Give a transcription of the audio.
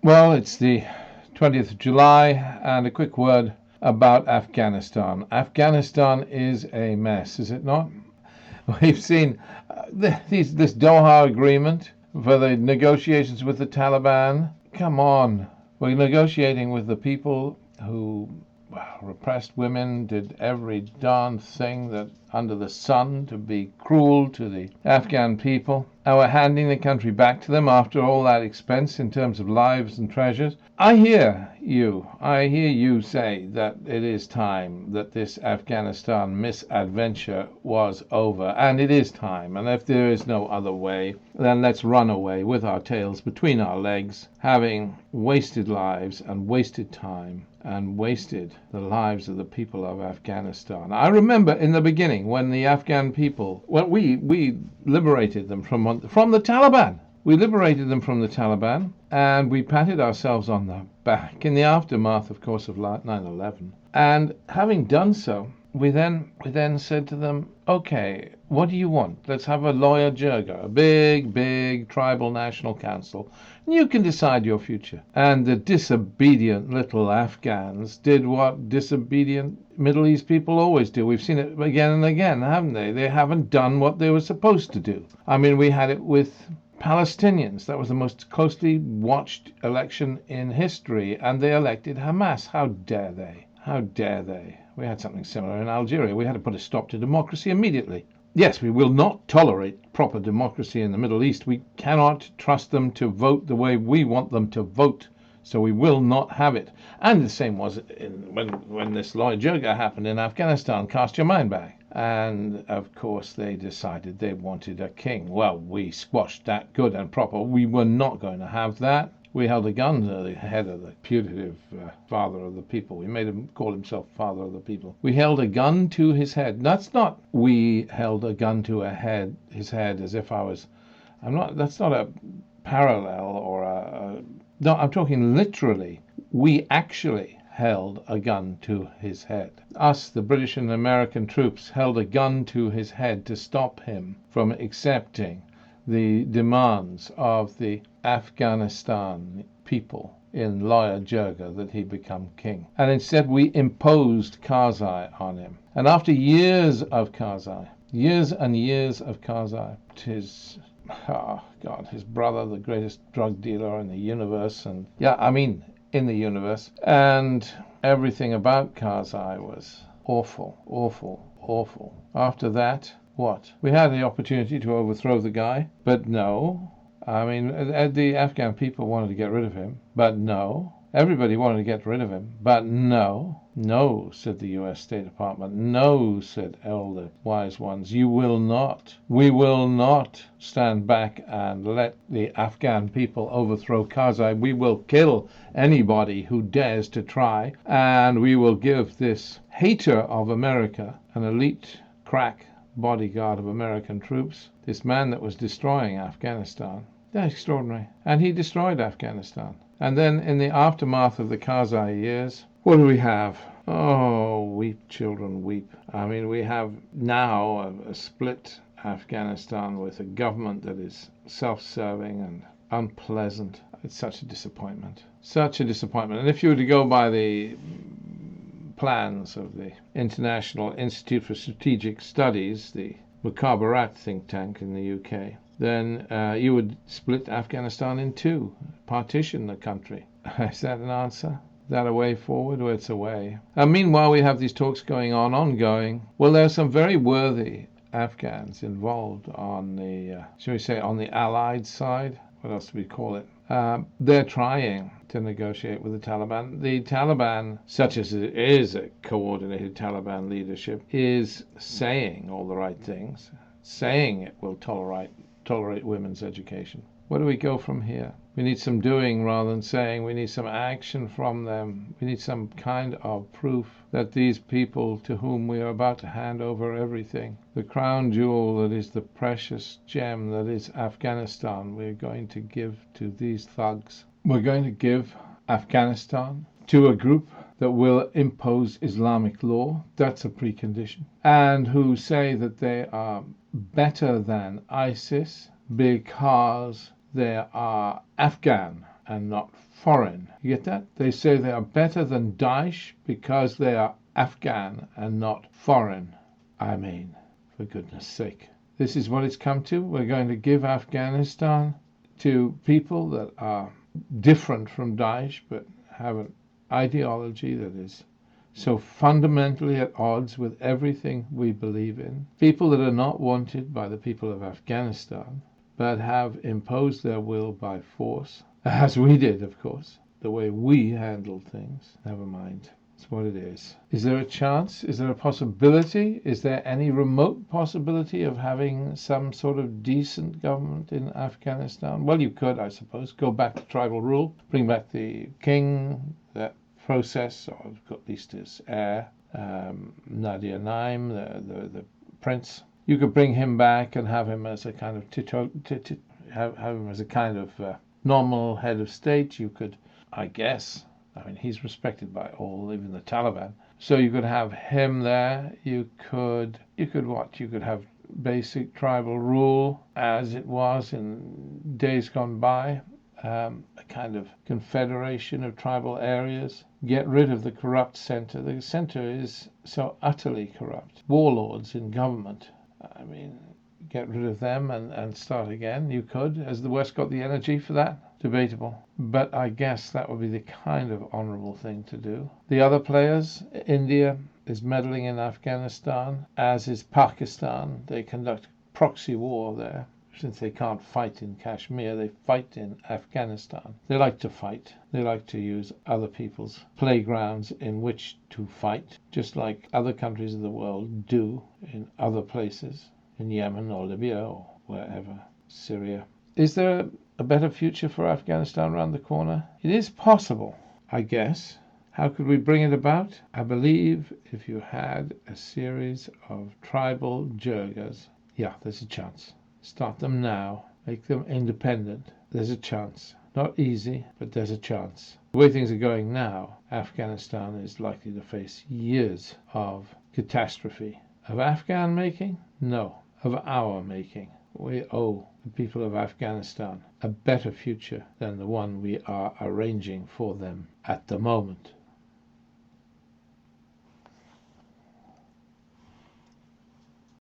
Well, it's the 20th of July, and a quick word about Afghanistan. Afghanistan is a mess, is it not? We've seen this Doha agreement for the negotiations with the Taliban. Come on, we're negotiating with the people who repressed women, did every darn thing that under the sun to be cruel to the Afghan people. And we're handing the country back to them after all that expense in terms of lives and treasures. I hear you say that it is time that this Afghanistan misadventure was over, and it is time. And if there is no other way, then let's run away with our tails between our legs, having wasted lives and wasted time and wasted the lives of the people of Afghanistan. I remember in the beginning when the Afghan people, when we liberated them from the Taliban. We liberated them from the Taliban, and we patted ourselves on the back in the aftermath, of course, of 9/11. And having done so, we then said to them, okay, what do you want? Let's have a lawyer jirga, a big tribal national council, and you can decide your future. And the disobedient little Afghans did what disobedient Middle East people always do. We've seen it again and again, haven't they? They haven't done what they were supposed to do. I mean, we had it with Palestinians. That was the most closely watched election in history, and they elected Hamas. How dare they? How dare they? We had something similar in Algeria. We had to put a stop to democracy immediately. Yes, we will not tolerate proper democracy in the Middle East. We cannot trust them to vote the way we want them to vote, so we will not have it. And the same was when this Loya Jirga happened in Afghanistan. Cast your mind back. And of course they decided they wanted a king. Well, we squashed that good and proper. We were not going to have that. We held a gun to the head of the putative father of the people. We made him call himself father of the people. We held a gun to his head. That's not we held a gun to his head as if I was. I'm not. That's not a parallel or a. No, I'm talking literally. We actually held a gun to his head. Us, the British and American troops, held a gun to his head to stop him from accepting the demands of the Afghanistan people in Loya Jirga that he become king. And instead we imposed Karzai on him. And after years of Karzai, years and years of Karzai, his brother, the greatest drug dealer in the universe, and in the universe, and everything about Karzai was awful. After that, what? We had the opportunity to overthrow the guy, but no. I mean, the Afghan people wanted to get rid of him, but no. Everybody wanted to get rid of him, but no. No, said the U.S. State Department. No, said all the wise ones. You will not. We will not stand back and let the Afghan people overthrow Karzai. We will kill anybody who dares to try, and we will give this hater of America, an elite crack bodyguard of American troops, this man that was destroying Afghanistan. That's extraordinary. And he destroyed Afghanistan. And then in the aftermath of the Karzai years, what do we have? Oh, weep, children, weep. I mean, we have now a split Afghanistan with a government that is self-serving and unpleasant. It's such a disappointment. Such a disappointment. And if you were to go by the plans of the International Institute for Strategic Studies, the Mukhabarat think tank in the UK, then you would split Afghanistan in two, partition the country. Is that an answer? Is that a way forward? Well, it's a way. And meanwhile, we have these talks ongoing. Well, there are some very worthy Afghans involved on the, shall we say, on the Allied side. What else do we call it? They're trying to negotiate with the Taliban. The Taliban, such as it is a coordinated Taliban leadership, is saying all the right things, saying it will tolerate women's education. Where do we go from here? We need some doing rather than saying. We need some action from them. We need some kind of proof that these people to whom we are about to hand over everything, the crown jewel that is the precious gem that is Afghanistan, we're going to give to these thugs. We're going to give Afghanistan to a group that will impose Islamic law. That's a precondition. And who say that they are better than ISIS because they are Afghan and not foreign. You get that? They say they are better than Daesh because they are Afghan and not foreign. I mean, for goodness sake. This is what it's come to. We're going to give Afghanistan to people that are different from Daesh but have an ideology that is so fundamentally at odds with everything we believe in. People that are not wanted by the people of Afghanistan but have imposed their will by force, as we did, of course, the way we handled things. Never mind. It's what it is. Is there a chance? Is there a possibility? Is there any remote possibility of having some sort of decent government in Afghanistan? Well, you could, I suppose, go back to tribal rule, bring back the king, that process, or at least his heir, Nadia Naim, the prince. You could bring him back and have him as a kind of have him as a kind of normal head of state. You could, I guess. I mean, he's respected by all, even the Taliban. So you could have him there. You could what? You could have basic tribal rule as it was in days gone by, a kind of confederation of tribal areas. Get rid of the corrupt center. The center is so utterly corrupt. Warlords in government. I mean, get rid of them and start again. You could. Has the West got the energy for that? Debatable. But I guess that would be the kind of honorable thing to do. The other players, India is meddling in Afghanistan, as is Pakistan. They conduct proxy war there. Since they can't fight in Kashmir, they fight in Afghanistan. They like to fight. They like to use other people's playgrounds in which to fight, just like other countries of the world do in other places, in Yemen or Libya or wherever, Syria. Is there a better future for Afghanistan around the corner? It is possible, I guess. How could we bring it about? I believe if you had a series of tribal jirgas, yeah, there's a chance. Start them now. Make them independent. There's a chance. Not easy, but there's a chance. The way things are going now, Afghanistan is likely to face years of catastrophe. Of Afghan making? No, of our making. We owe the people of Afghanistan a better future than the one we are arranging for them at the moment.